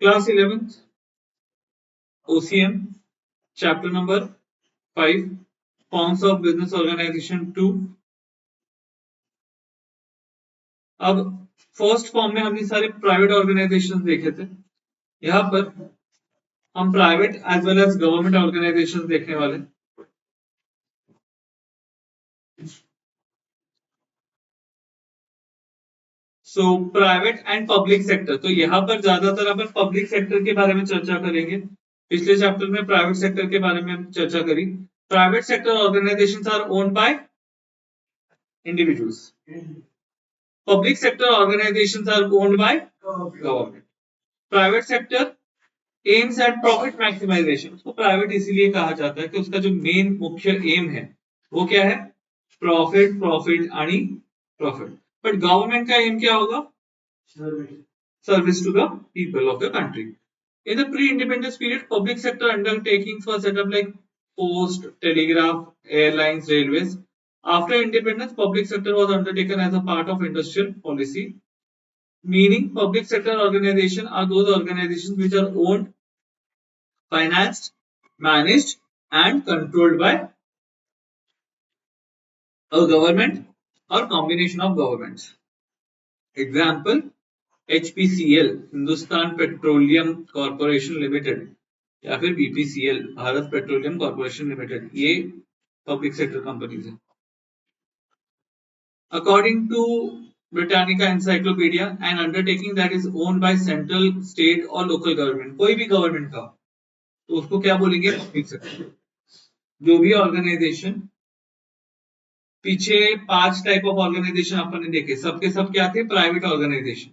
Class 11th OCM chapter number 5 forms of business organisation 2। अब first form में हमने सारे प्राइवेट ऑर्गेनाइजेशन देखे थे। यहाँ पर हम private as well as government organisation देखने वाले। So private and public sector, तो यहाँ पर ज्यादातर अपन पब्लिक सेक्टर के बारे में चर्चा करेंगे। पिछले चैप्टर में प्राइवेट सेक्टर के बारे में चर्चा करी। Private sector organisations are owned by individuals, public sector organisations are owned by government. Private sector aims at profit maximisation, उसको प्राइवेट इसीलिए कहा जाता है कि उसका जो मेन मुख्य एम है वो क्या है, प्रॉफिट, प्रॉफिट आणि प्रॉफिट। बट गवर्नमेंट का एम क्या होगा, service to the people of the country. In the pre-independence period, public sector undertakings were set up like post, telegraph, airlines, railways. After independence, public sector was undertaken as a part of industrial policy. Meaning, public sector organizations are those organizations which are owned, financed, managed, and controlled by a government or combination of governments. Example: HPCL, Hindustan petroleum corporation limited, या फिर BPCL, Bharat petroleum corporation limited, ये public sector companies हैं। According to Britannica encyclopaedia, an undertaking that is owned by central, state और local government, कोई भी government का तो उसको क्या बोलेंगे, पब्लिक सेक्टर। जो भी ऑर्गेनाइजेशन, पीछे 5 टाइप ऑफ ऑर्गेनाइजेशन अपन ने देखे, सबके सब क्या थे, प्राइवेट ऑर्गेनाइजेशन।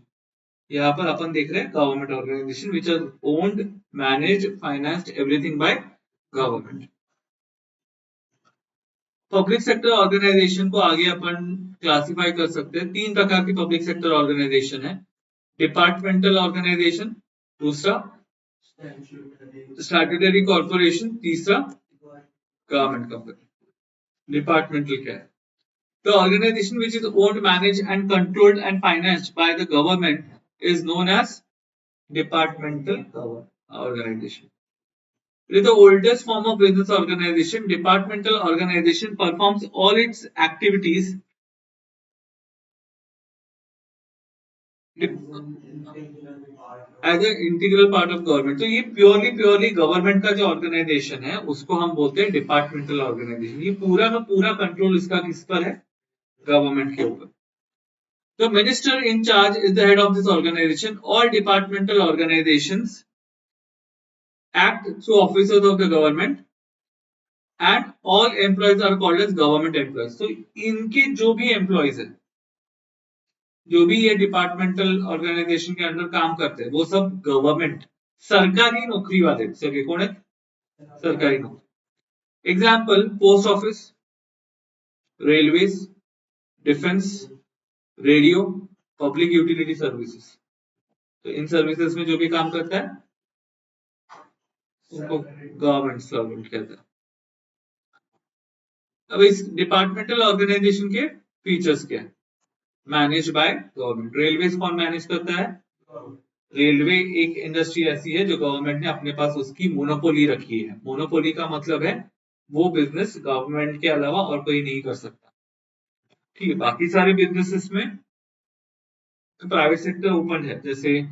यहाँ पर अपन देख रहे हैं government organisation which are owned, managed, financed, everything by government. Public sector organisation को आगे अपन क्लासिफाई कर सकते हैं। 3 प्रकार की पब्लिक सेक्टर ऑर्गेनाइजेशन है। डिपार्टमेंटल ऑर्गेनाइजेशन, दूसरा स्टैट्यूटरी कॉर्पोरेशन, तीसरा गवर्नमेंट कंपनी। डिपार्टमेंटल क्या है, the organization which is owned, managed and controlled and financed by the government is known as departmental organization. It is the oldest form of business organization. Departmental organization performs all its activities as an integral part of government. तो ये purely government का जो organisation है उसको हम बोलते हैं departmental organisation. ये पूरा का पूरा कंट्रोल इसका किस पर है, गवर्नमेंट के ऊपर। The minister in charge is the head of this organization. All departmental organizations act through officers of the government and all employees are called as government employees. So इनके जो भी employees हैं, जो भी ये डिपार्टमेंटल ऑर्गेनाइजेशन के under काम करते हैं, वो सब गवर्नमेंट, सरकारी नौकरी वाले सभी कौन है, सरकारी नौकरी। Example: post office, railways, defence, radio, public utility services. तो इन सर्विसेज में जो भी काम करता है उनको गवर्नमेंट सर्वेंट कहते हैं। अब इस डिपार्टमेंटल ऑर्गेनाइजेशन के फीचर्स क्या है, मैनेज बाय गवर्नमेंट। रेलवेज कौन मैनेज करता है, रेलवे एक इंडस्ट्री ऐसी है जो गवर्नमेंट ने अपने पास उसकी मोनोपोली रखी है। मोनोपोली का मतलब है वो बिजनेस गवर्नमेंट के अलावा और कोई नहीं कर सकता। ठीक है, बाकी सारे बिजनेसेस में प्राइवेट सेक्टर ओपन है, जैसे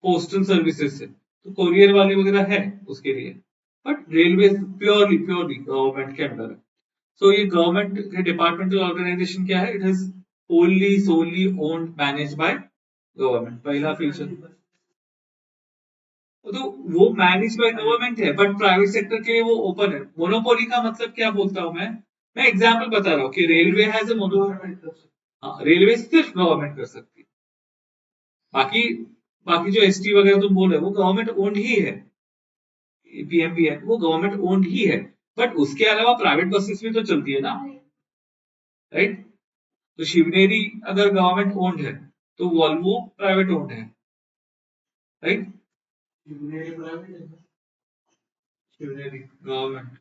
पोस्टल सर्विसेज से तो कोरियर वाले वगैरह है उसके लिए, बट रेलवे प्योरली गवर्नमेंट के अंडर है। सो ये गवर्नमेंट के डिपार्टमेंटल ऑर्गेनाइजेशन क्या है, it is wholly solely owned manage by government. पहला फीचर तो वो मैनेज बाय गवर्नमेंट है, बट प्राइवेट सेक्टर के लिए वो ओपन है। मोनोपोली का मतलब क्या बोलता हूं मैं एग्जाम्पल बता रहा हूँ कि रेलवे हैज ए मोनोपोली। हाँ, रेलवे सिर्फ गवर्नमेंट कर सकती है। बाकी बाकी जो एसटी वगैरह तुम बोल रहे हो वो गवर्नमेंट ओन्ड ही है, पीएमबी है वो गवर्नमेंट ओन्ड ही है, बट उसके अलावा प्राइवेट बसेस भी तो चलती है ना, राइट। तो शिवनेरी अगर गवर्नमेंट ओन्ड है तो वॉल्वो प्राइवेट ओन्ड है, right. Shivneri government.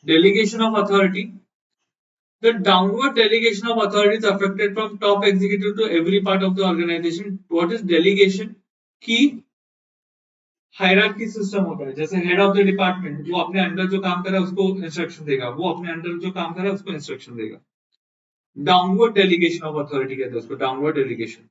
Delegation of authority, The downward delegation of authorities affected from top executive to every part of the organization. What is delegation? कि हायरार्की सिस्टम होता है, जैसे head of the department वो अपने under जो काम कर रहा है उसको इंस्ट्रक्शन देगा, वो अपने अंडर जो काम कर रहा है उसको इंस्ट्रक्शन देगा. डाउनवर्ड डेलीगेशन ऑफ अथॉरिटी कहते हैं उसको, downward delegation.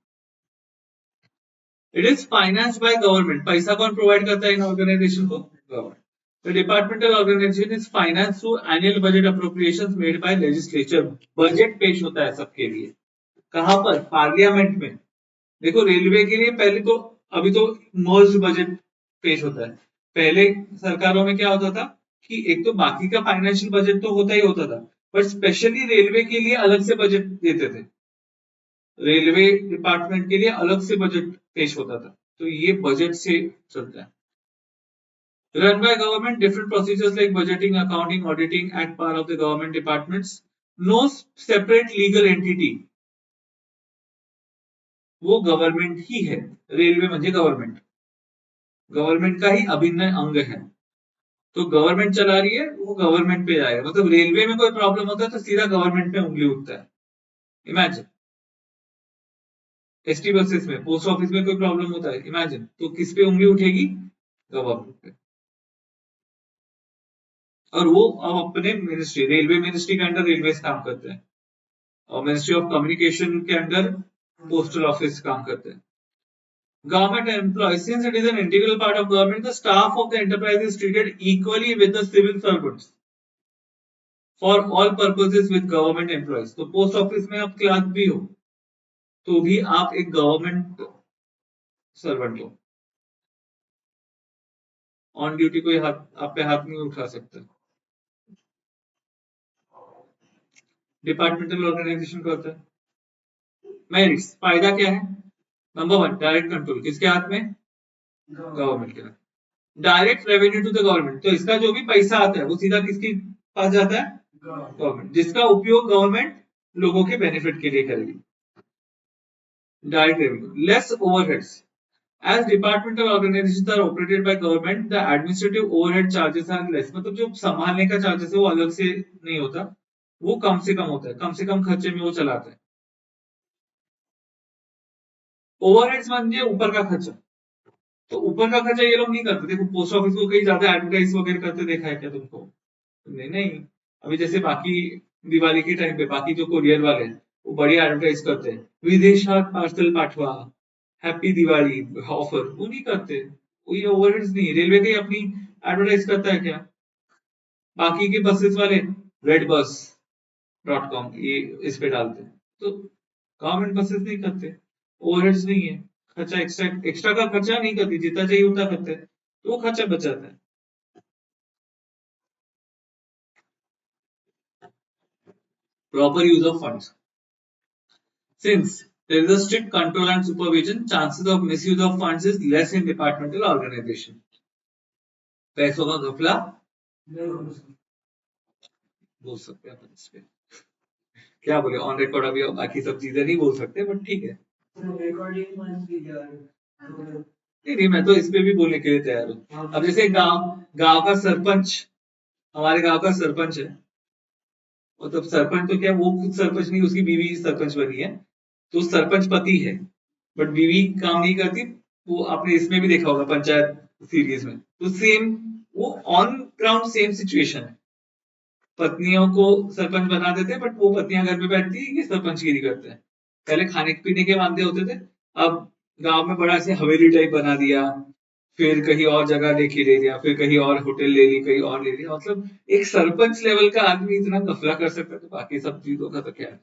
It is finance by government. पैसा कौन प्रोवाइड करता है इन ऑर्गेनाइजेशन को? Government. The departmental organization is financed through annual budget appropriations made by legislature. Budget पेश होता है सबके लिए. कहां पर? पार्लियामेंट में. देखो रेलवे के लिए पहले तो अभी तो मर्ज बजट पेश होता है. पहले सरकारों में क्या होता था कि एक तो बाकी का फाइनेंशियल बजट तो होता ही होता था, बट स्पेशली रेलवे के लिए अलग से बजट देते थे. रेलवे डिपार्टमेंट के लिए अलग से बजट पेश होता था, तो ये बजट से चलता है. Run by government, different procedures like budgeting, accounting, auditing at part of the government departments. No separate legal entity. वो गवर्नमेंट ही है. रेलवे म्हणजे गवर्नमेंट, गवर्नमेंट का ही अभिन्न अंग है. तो गवर्नमेंट चला रही है, वो गवर्नमेंट पे जाएगा. मतलब रेलवे में कोई प्रॉब्लम होता है तो सीधा गवर्नमेंट में उंगली उठता है. इमेजिन एसटी बसेस में, पोस्ट ऑफिस में कोई प्रॉब्लम होता है, इमेजिन, तो किस पे उंगली उठेगी? गवर्नमेंट पे. और वो अब अपने मिनिस्ट्री, रेलवे मिनिस्ट्री के अंडर रेलवे काम करते हैं, और मिनिस्ट्री ऑफ कम्युनिकेशन के अंडर पोस्टल ऑफिस काम करते हैं. Government employees, since it is an integral part of government, the staff of the enterprise is treated equally with the civil servants for all purposes with government employees. तो post office में आप clerk भी हो तो भी आप एक government servant हो. ऑन ड्यूटी कोई हाथ आप पे हाथ नहीं उठा सकता. डिपार्टमेंटल ऑर्गेनाइजेशन का होता है. मेरिट्स, फायदा क्या है? Number 1, direct control. किसके हाथ में? गवर्नमेंट के हाथ. Direct revenue to the government. तो इसका जो भी पैसा आता है वो सीधा किसके पास जाता है? गवर्नमेंट, जिसका उपयोग गवर्नमेंट लोगों के बेनिफिट के लिए करेगी. Direct revenue. Less overheads. As departmental organizations are operated by government, the administrative overhead charges are less. मतलब जो संभालने का चार्जेस है वो अलग से नहीं होता, वो कम से कम होता है, कम से कम खर्चे में वो चलाता है. ओवरहेड्स म्हणजे ऊपर का खर्चा. तो ऊपर का खर्चा ये लोग नहीं करते. देखो पोस्ट ऑफिस को कहीं ज्यादा एडवर्टाइज वगैरह करते देखा है क्या तुमको? नहीं. अभी जैसे बाकी दिवाली के टाइम पे बाकी जो कोरियर वाले हैं वो बढ़िया एडवर्टाइज करते हैं, विदेशात पार्सल पाठवा, हैप्पी दिवाली ऑफर. वो नहीं करते, वो ये ओवरहेड्स नहीं. रेलवे कहीं अपनी एडवर्टाइज करता है क्या? बाकी के बसेस वाले redbus.com ये इस पे डालते हैं, तो गवर्नमेंट बसेस नहीं करते. ओवरहेड्स नहीं है, खर्चा एक्स्ट्रा का खर्चा नहीं करती, जितना चाहिए उतना करते हैं, तो वो खर्चा बच जाता है. Proper use of funds. Since there is a strict control and supervision, chances of misuse of funds is less in departmental organization. पैसों का घपला बोल सकते हैं अपन इस पे. क्या बोले ऑन रिकॉर्ड अभी बाकी सब चीजें नहीं बोल सकते, बट ठीक है. नहीं, मैं तो इस पे भी बोलने के लिए तैयार हूँ. अब जैसे गांव का सरपंच, हमारे गांव का सरपंच है, मतलब सरपंच तो क्या, वो खुद सरपंच नहीं, उसकी बीवी सरपंच बनी है, तो सरपंच पति है, बट बीवी काम नहीं करती. वो आपने इसमें भी देखा होगा पंचायत सीरीज में, तो सेम वो ऑन ग्राउंड सेम सिचुएशन है. पत्नियों को सरपंच बना देते हैं, बट वो पत्नियां घर में बैठती है, ये सरपंचगिरी करते हैं. पहले खाने पीने के वादे होते थे, अब गांव में बड़ा ऐसे हवेली टाइप बना दिया, फिर कहीं और जगह लेके ले लिया, फिर कहीं और होटल ले ली, कहीं और ले लिया. मतलब एक सरपंच लेवल का आदमी इतना गफला कर सकता है, तो बाकी सब चीजों का तो क्या है.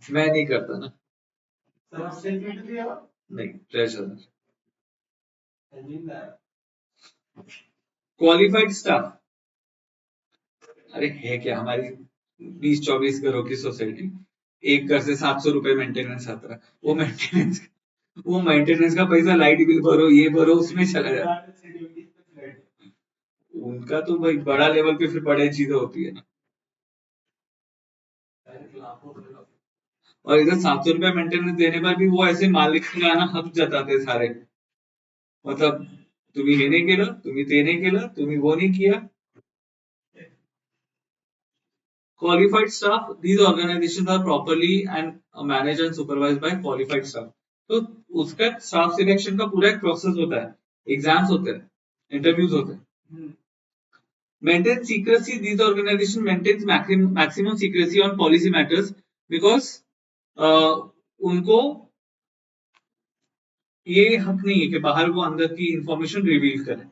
मैं नहीं करता ना. नहीं, ट्रेजर. Qualified staff. अरे है क्या, हमारी 20-24 घरों की सोसाइटी, एक घर से 700 रुपए मेंटेनेंस आता है. वो मेंटेनेंस का पैसा लाइट बिल भरो, ये भरो, उसमें चला जाता है. उनका तो भाई बड़ा लेवल पे फिर बड़े चीजें होती है ना. और इधर 700 रुपया मेंटेनेंस देने पर भी वो ऐसे मालिक का ना हक जताते सारे, मतलब तुम्ही हे नाही केलं, तुम्ही ते नाही केलं, तुम्ही वो नहीं किया. Qualified staff, these organizations are properly and managed and supervised by qualified staff. तो उसका स्टाफ सिलेक्शन का पूरा एक प्रोसेस होता है, एग्जाम्स होते हैं, इंटरव्यूज होते हैं. Maintain secrecy, these organization maintains maximum secrecy on policy matters because उनको ये हक नहीं है कि बाहर वो अंदर की इंफॉर्मेशन रिवील करें.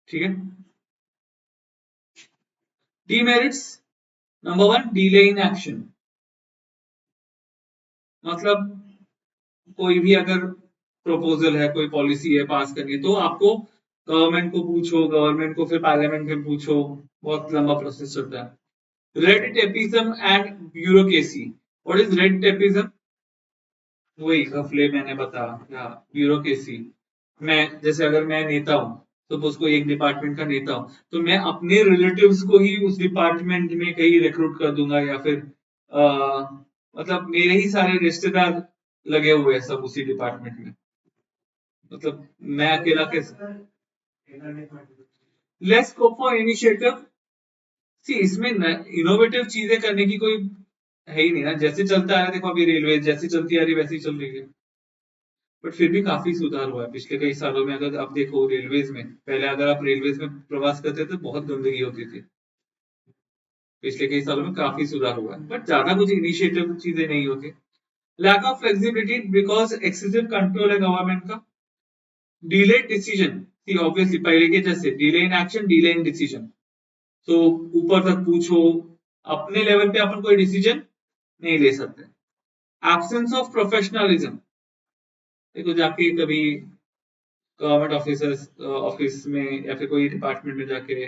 ठीक है. Demerits, number 1 delay in action. मतलब कोई भी अगर प्रपोजल है, कोई पॉलिसी है पास करनी है, तो आपको गवर्नमेंट को पूछो, गवर्नमेंट को फिर पार्लियामेंट में पूछो, बहुत लंबा प्रोसेस चलता है. Red tapism and bureaucracy. What is red tapism? वही घफले मैंने बताया, ब्यूरोक्रेसी. मैं जैसे अगर मैं नेता हूँ, सपोज कोई एक डिपार्टमेंट का नेता हूँ, तो मैं अपने रिलेटिव्स को ही उस डिपार्टमेंट में कहीं रिक्रूट कर दूंगा, या फिर मतलब मेरे ही सारे रिश्तेदार लगे हुए हैं सब उसी डिपार्टमेंट में, मतलब मैं अकेला कैसे. Less scope for initiative. See इसमें इनोवेटिव चीजें करने की कोई है ही नहीं ना, जैसे चलता आ रहा है, देखो अभी रेलवे जैसी चलती आ रही वैसी चल रही है. बट फिर भी काफी सुधार हुआ है पिछले कई सालों में. अगर आप देखो रेलवेज में, पहले अगर आप रेलवेज में प्रवास करते थे बहुत गंदगी होती थी. पिछले कई सालों में काफी सुधार हुआ है, बट ज्यादा कुछ इनिशिएटिव चीजें नहीं होती. Lack of flexibility because excessive control है गवर्नमेंट का. डिलेड डिसीजन, सी ऑब्वियसली पहले के जैसे delay in action, delay in decision. तो ऊपर तक पूछो, अपने लेवल पे अपन कोई डिसीजन नहीं ले सकते. Absence of professionalism. देखो जाके कभी गवर्नमेंट ऑफिसर्स ऑफिस में या फिर कोई डिपार्टमेंट में जाके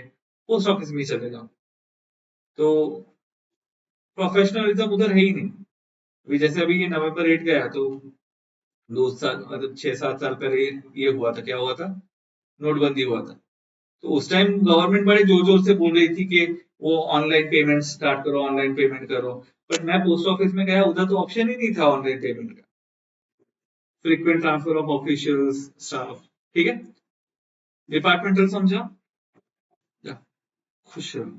पोस्ट ऑफिस में चले जाओ, तो प्रोफेशनलिज्म उधर है ही नहीं. अभी जैसे अभी ये नवंबर 8 गया, तो 2 साल मतलब 6-7 साल पहले ये हुआ था, क्या हुआ था, नोटबंदी हुआ था. तो उस टाइम गवर्नमेंट बड़े जोर जोर से बोल रही थी कि वो ऑनलाइन पेमेंट स्टार्ट करो, ऑनलाइन पेमेंट करो. बट मैं पोस्ट ऑफिस में गया, उधर तो ऑप्शन ही नहीं था ऑनलाइन पेमेंट का. Frequent transfer of officials staff. ठीक है, डिपार्टमेंटल समझा, या खुश रहो.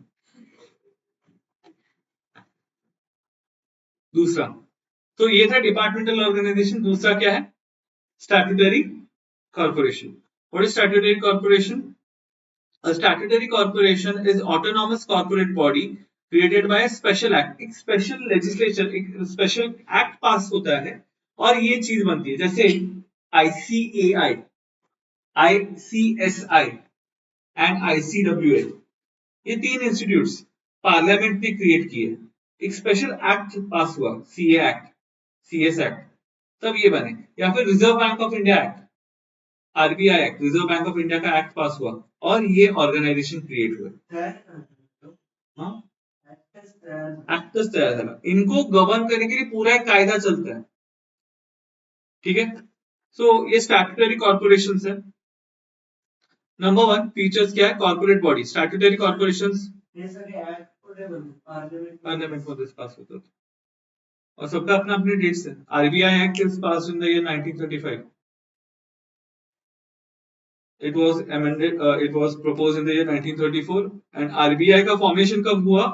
दूसरा, तो ये था डिपार्टमेंटल ऑर्गेनाइजेशन. दूसरा क्या है, statutory corporation. What is statutory corporation? A statutory corporation is autonomous corporate body created by a special act. एक special legislation, एक special act पास होता है और ये चीज बनती है. जैसे ICAI, ICSI एंड ICWA, ये 3 इंस्टीट्यूट्स पार्लियामेंट ने क्रिएट किए. एक स्पेशल एक्ट पास हुआ, CA एक्ट, CS एक्ट, तब ये बने. या फिर reserve bank of India act, RBI act, reserve bank of India का एक्ट पास हुआ और ये ऑर्गेनाइजेशन क्रिएट हुए. हाँ, एक्टर्स तैयार झाला. इनको गवर्न करने के लिए पूरा एक कायदा चलता है. ठीक है, सो ये स्टैट्यूटरी कॉर्पोरेशन है. नंबर 1 फीचर्स क्या है, corporate body. Statutory corporation parliament में पास होता था और सबका अपना अपने डेट्स है. RBI act is pass in the year 1935. It was amended, it was proposed in the year 1934 and RBI का फॉर्मेशन कब हुआ,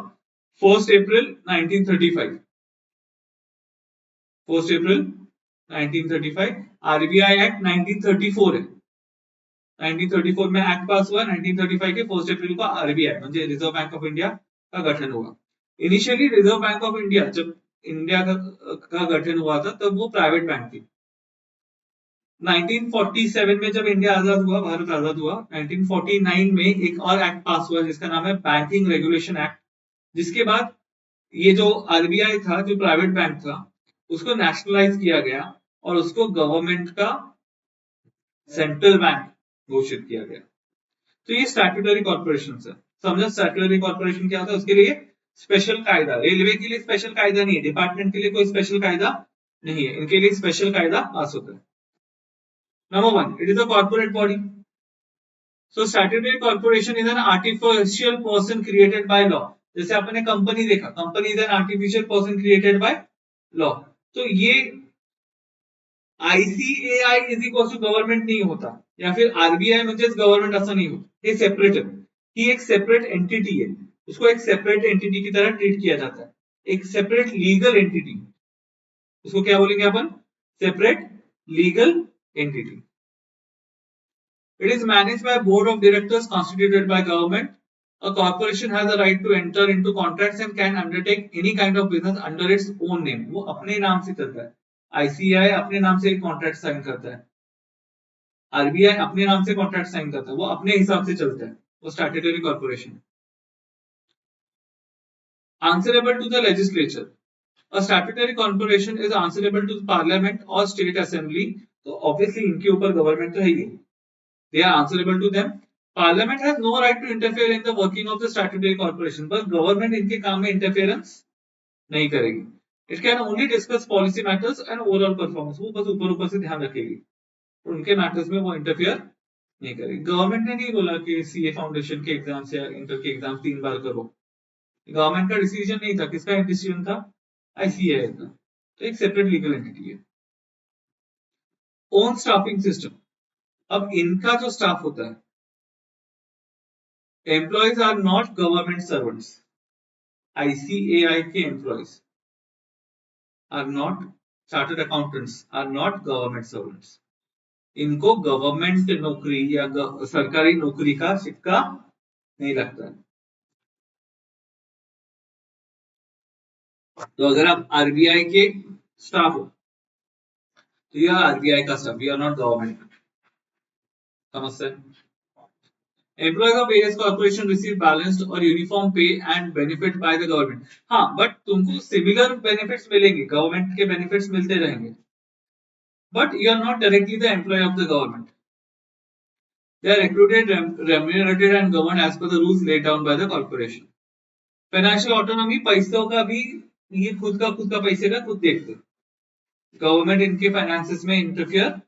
1 अप्रैल 1935. 1 अप्रैल 1935. RBI एक्ट 1934 है. 1934 में एक्ट पास हुआ, 1935 के 1 अप्रैल को RBI म्हणजे रिजर्व बैंक ऑफ इंडिया का गठन हुआ. Initially reserve bank of India जब इंडिया का गठन हुआ था तब वो प्राइवेट बैंक थी. 1947 में जब इंडिया आजाद हुआ, भारत आजाद हुआ, 1949 में एक और एक्ट पास हुआ जिसका नाम है बैंकिंग रेगुलेशन एक्ट. जिसके बाद ये जो RBI था, जो प्राइवेट बैंक था, उसको नेशनलाइज किया गया और उसको गवर्नमेंट का सेंट्रल बैंक घोषित किया गया. तो ये स्टैट्यूटरी कॉर्पोरेशन है. समझा स्टैट्यूटरी कॉर्पोरेशन क्या होता है. उसके लिए स्पेशल कायदा, रेलवे के लिए स्पेशल कायदा नहीं है, डिपार्टमेंट के लिए कोई स्पेशल कायदा नहीं है, इनके लिए स्पेशल कायदा पास होता है. Number 1, it is a corporate body. So statutory corporation is an artificial person created by law. जैसे आपने कंपनी देखा, company is an artificial person created by law. तो ये ICAI is equal to government नहीं होता, या फिर RBI म्हणजेच गव्हर्नमेंट असं नहीं होता, हे सेपरेट है, ही एक सेपरेट एंटिटी है, उसको एक सेपरेट एंटिटी की तरह ट्रीट किया जाता है, एक सेपरेट लीगल एंटिटी, उसको क्या बोलेंगे अपन, separate legal entity. It is managed by a board of directors constituted by government. A corporation has a right to enter into contracts and can undertake any kind of business under its own name. वो अपने नाम से चलता है, ICAI अपने नाम से contract sign करता है, RBI अपने नाम से कॉन्ट्रैक्ट साइन करता है, वो अपने हिसाब से चलता है, वो statutory corporation. Answerable to the legislature. A statutory corporation is answerable to the parliament or state assembly. तो obviously इनके ऊपर गवर्नमेंट तो है ही, they are answerable to them. Parliament has no right to interfere in the working of the statutory corporation, but government इनके काम में interference नहीं करेगी. It can only discuss policy matters and overall performance. वो बस ऊपर ऊपर से ध्यान रखेगी, उनके मैटर्स में वो इंटरफेयर नहीं करेगी। गवर्नमेंट ने नहीं बोला कि सीए फाउंडेशन के एग्जाम्स या इंटर के एग्जाम 3 बार करो, गवर्नमेंट का डिसीजन नहीं था, किसका डिसीजन था, ICAI का, तो एक सेपरेट लीगल एंटिटी है। ओन स्टाफिंग सिस्टम, अब इनका जो स्टाफ होता है, employees are not government servants. ICAI के employees are not, chartered accountants are not government servants. इनको गवर्नमेंट नौकरी या सरकारी नौकरी का सिक्का नहीं लगता है। तो अगर आप RBI के स्टाफ हो तो यह RBI का staff, you are not government, समझते हैं। Employees of various corporations receive balanced or uniform pay and benefit by the government. हाँ, बट तुमको सिमिलर बेनिफिट्स मिलेंगे, गवर्नमेंट के बेनिफिट्स मिलते रहेंगे, but you are not directly the employee of the government. They are recruited, remunerated and governed as per the rules laid down by the corporation. Financial autonomy, पैसों का भी ये खुद का पैसे का खुद देखते, गवर्नमेंट इनके फाइनेंसेस में इंटरफियर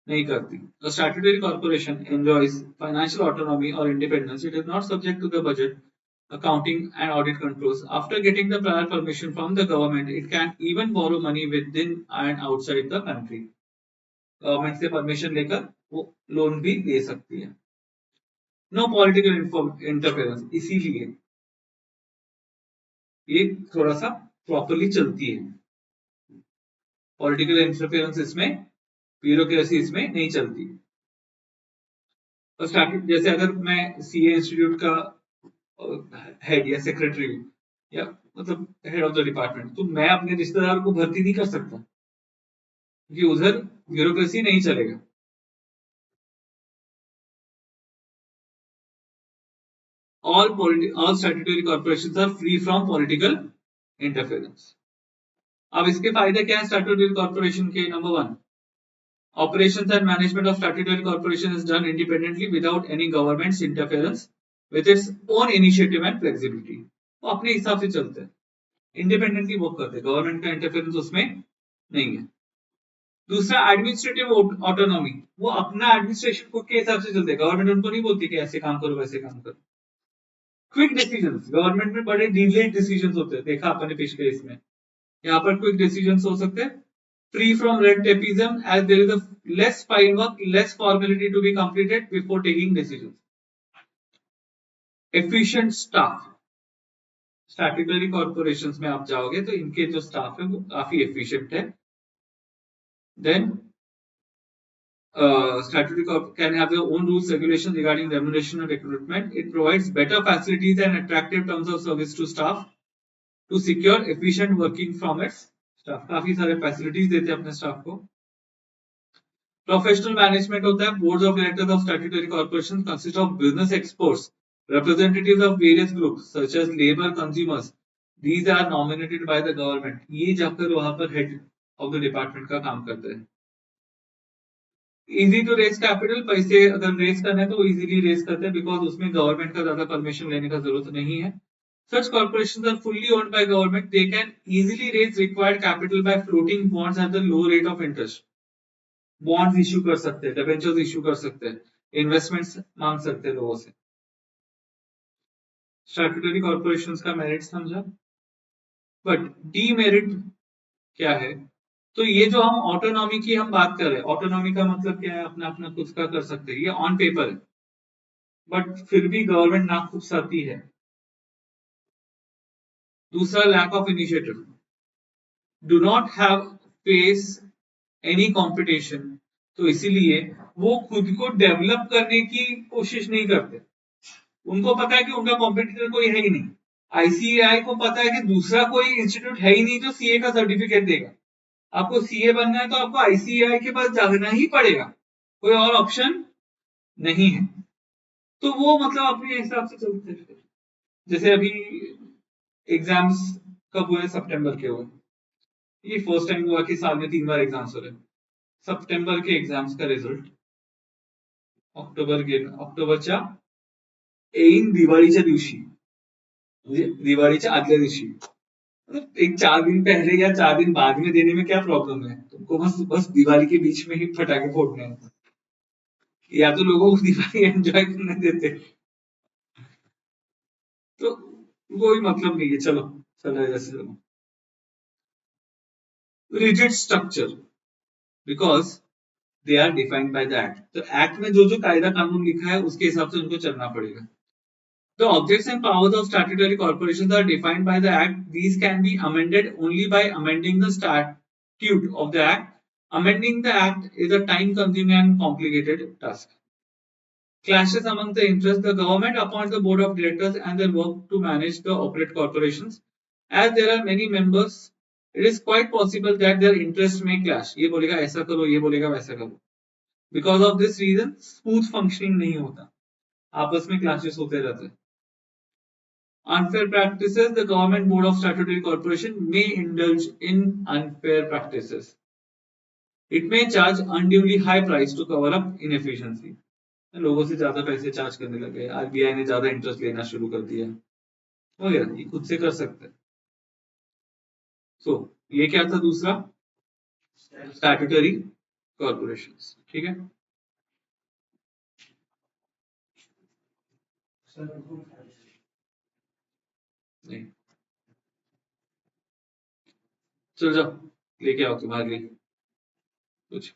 नहीं करती। A statutory corporation enjoys financial autonomy or independence. It is not subject to the budget, accounting and audit controls. After getting the prior permission from the government, it can even borrow money within and outside the country. Government से permission लेकर वो loan भी ले सकती है। No political interference, इसीलिए ये थोड़ा सा प्रॉपरली चलती है, पॉलिटिकल इंटरफेरेंस इसमें, ब्यूरोक्रेसी इसमें नहीं चलती। तो स्टार्टिंग जैसे अगर मैं सीए इंस्टीट्यूट का हेड या सेक्रेटरी हूँ या मतलब हेड ऑफ द डिपार्टमेंट, तो मैं अपने रिश्तेदार को भर्ती नहीं कर सकता क्योंकि उधर ब्यूरोक्रेसी नहीं चलेगा। all statutory corporations are free from political interference. अब इसके फायदे क्या है स्टैट्यूटरी कॉर्पोरेशन के? Number 1, operations and management of statutory corporation is done independently without any government's interference with its own initiative and flexibility. वो अपने हिसाब से चलते हैं, इंडिपेंडेंटली वर्क करते हैं, गवर्नमेंट का इंटरफेरेंस उसमें नहीं है। दूसरा, एडमिनिस्ट्रेटिव ऑटोनॉमी, वो अपना एडमिनिस्ट्रेशन खुद के हिसाब से चलते हैं, गवर्नमेंट उनको नहीं बोलती कि ऐसे काम करो वैसे काम करो। क्विक डिसीजंस, गवर्नमेंट में बड़े डिलेड डिसीजंस होते हैं, देखा आपने पिछले इसमें, यहाँ पर क्विक डिसीजंस हो सकते हैं। Free from red tapism as there is a less file work, less formality to be completed before taking decisions. Efficient staff, statutory corporations में आप जाओगे तो इनके जो स्टाफ है वो काफी एफिशिएंट है। Then statutory corp can have their own rules regulations regarding remuneration and recruitment. It provides better facilities and attractive terms of service to staff to secure efficient working from its staff. काफी सारे facilities देते हैं अपने staff को। Professional management होता है, boards of directors of statutory corporations consist of business experts, representatives of various groups such as labor, consumers. These are nominated by the government. ये जाकर वहां पर head of the department का काम करते हैं। इजी टू रेज कैपिटल, पैसे अगर रेज करना है तो इजीली रेज करते हैं बिकॉज उसमें गवर्नमेंट का ज्यादा परमिशन लेने का जरूरत नहीं है। Such corporations are fully owned by government. They can easily raise required capital by floating bonds at the low rate of interest. Bonds issue कर सकते हैं, डिबेंचर्स इश्यू कर सकते हैं, इन्वेस्टमेंट्स मांग सकते हैं लोगों से। स्टैट्यूटरी कॉर्पोरेशंस का मेरिट समझा, बट डीमेरिट क्या है, तो ये जो हम ऑटोनॉमी की हम बात कर रहे हैं, ऑटोनॉमी का मतलब क्या है, अपना अपना खुद का कर सकते हैं, ये ऑन पेपर है, बट फिर भी गवर्नमेंट ना खुद साथी है। दूसरा lack of initiative, do not have face any competition, तो इसीलिए वो खुद को डेवलप करने की कोशिश नहीं करते। उनको पता है कि उनका कॉम्पिटिटर कोई है ही नहीं। आईसीएआई को पता है कि दूसरा कोई इंस्टीट्यूट है ही नहीं जो सीए का सर्टिफिकेट देगा। आपको सीए बनना है तो आपको आईसीएआई के पास जाना ही पड़ेगा, कोई और ऑप्शन नहीं है। तो वो मतलब अपने हिसाब से चलते हैं। जैसे अभी एग्जाम्स कब हुए, सितंबर के हुए। ये फर्स्ट टाइम हुआ कि साल में 3 बार एग्जाम्स हो रहे हैं। सप्टेंबर के एग्जाम्स का रिझल्ट ऑक्टोबरच्या येईन दिवाळीच्या दिवशी, म्हणजे दिवाळीच्या आदल्या दिवशी, मतलब एक 4 दिन पहले या 4 दिन बाद में देने में क्या प्रॉब्लम है, तुमको बस बस दिवाली के बीच में ही पटाखे फोड़ने हैं, या तो लोगों को दिवाली एंजॉय करने देते, तो कोई मतलब नहीं है। चलो चलो जैसे चलो, rigid structure because they are defined by the act, तो एक्ट में जो जो कायदा कानून लिखा है उसके हिसाब से उनको चलना पड़ेगा। The objects and powers of statutory corporations are defined by the Act. These can be amended only by amending the statute of the Act. Amending the Act is a time-consuming and complicated task. Clashes among the interests. The government appoints the board of directors and their work to manage the operate corporations. As there are many members, it is quite possible that their interests may clash. ये बोलेगा ऐसा करो, ये बोलेगा वैसा करो. Because of this reason, smooth functioning नहीं होता, आपस में clashes होते रहते हैं. Unfair practices. The government board of statutory corporation may indulge in unfair practices. It may charge unduly high price to cover up inefficiency. लोगों से ज्यादा पैसे चार्ज करने लगे, आरबीआई ने ज्यादा इंटरेस्ट लेना शुरू कर दिया वगैरह, ये खुद से कर सकते हैं। सो ये क्या था दूसरा, स्टैट्यूटरी कॉर्पोरेशंस, ठीक है। नहीं, चल जाओ लेके आओ तुम्हारे लिए कुछ।